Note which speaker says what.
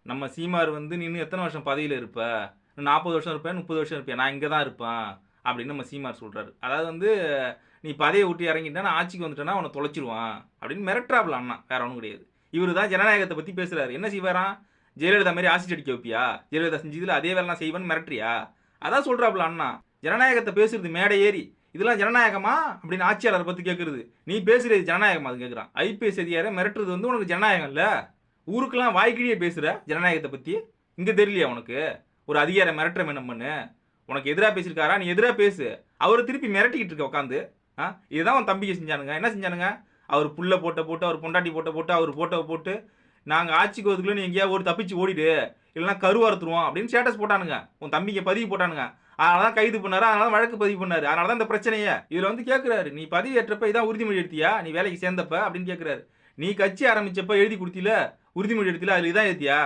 Speaker 1: நம்ம சீமார் வந்து நீ இன்னும் எத்தனை வருஷம் பதவியில இருப்ப? இன்னும் 40 வருஷம் இருப்பேன், 30 வருஷம் இருப்பியா? நான் இங்க தான் இருப்பேன். அப்படின்னு நம்ம சீமார் சொல்றாரு. அதாவது வந்து நீ பதவிய விட்டு இறங்கிட்ட, நான் ஆட்சிக்கு வந்துட்டேன்னா உன்ன தொலைச்சிருவான். அப்படின்னு மிரட்டுறாப்புல அண்ணா. வேற ஒண்ணும் கிடையாது. இவரு தான் ஜனநாயகத்த பத்தி பேசுறாரு. என்ன செய்வாராம்? ஜெயலலிதா மாரி ஆசிட் அடிக்க வைப்பியா? ஜெயலலிதா செஞ்சதுல அதே வேலை நான் செய்வேன்னு மிரட்டுறியா? அதான் சொல்றாப்புல அண்ணா. ஜனநாயகத்த பேசுறது மேடை ஏறி. இதெல்லாம் ஜனநாயகமா? அப்படின்னு ஆட்சியாளர பத்தி கேட்கறது. நீ பேசுறது ஜனநாயகமா? அது கேட்கிறான். ஐபிஎஸ் அதிகாரியா மிரட்டுறது வந்து உனக்கு ஜனநாயகம் இல்ல? ஊருக்கெல்லாம் வாய்க்கிழியே பேசுற ஜனநாயகத்த பத்தி? இங்க தெரியலையா உனக்கு? ஒரு அதிகார மிரட்டுற என்னம்மன்னு? உனக்கு எதிரா பேசியிருக்காரா? நீ எதிரா பேசு. அவர திருப்பி மிரட்டிக்கிட்டு இருக்க உட்காந்து. இதுதான் உன் தம்பிக்கு செஞ்சானுங்க. என்ன செஞ்சானுங்க? அவர் புள்ள போட்ட போட்டு, அவர் பொண்டாட்டி போட்ட போட்டு, அவர் போட்டோ போட்டு, நாங்க ஆட்சிக்கு வரதுக்குள்ள நீ எங்கேயாவது ஒரு தப்பிச்சு ஓடிடு. இல்லைன்னா கருவாறுத்துருவோம் அப்படின்னு ஸ்டேட்டஸ் போட்டானுங்க. உன் தம்பிக்கு பதிவு போட்டானுங்க. அதனால தான் கைது பண்ணாரு. அதனால தான் வழக்கு பதிவு பண்ணாரு. அதனால தான் இந்த பிரச்சனையே. இதுல வந்து கேட்கிறாரு. நீ பதவி ஏற்றப்ப இதான் உறுதிமொழி எடுத்தியா? நீ வேலைக்கு சேர்ந்தப்ப அப்படின்னு கேட்கிறாரு. நீ கட்சி ஆரம்பிச்சப்ப எழுதி கொடுத்தில? உறுதிமொழி எடுத்தில? அதுல இதான் ஏத்தியா?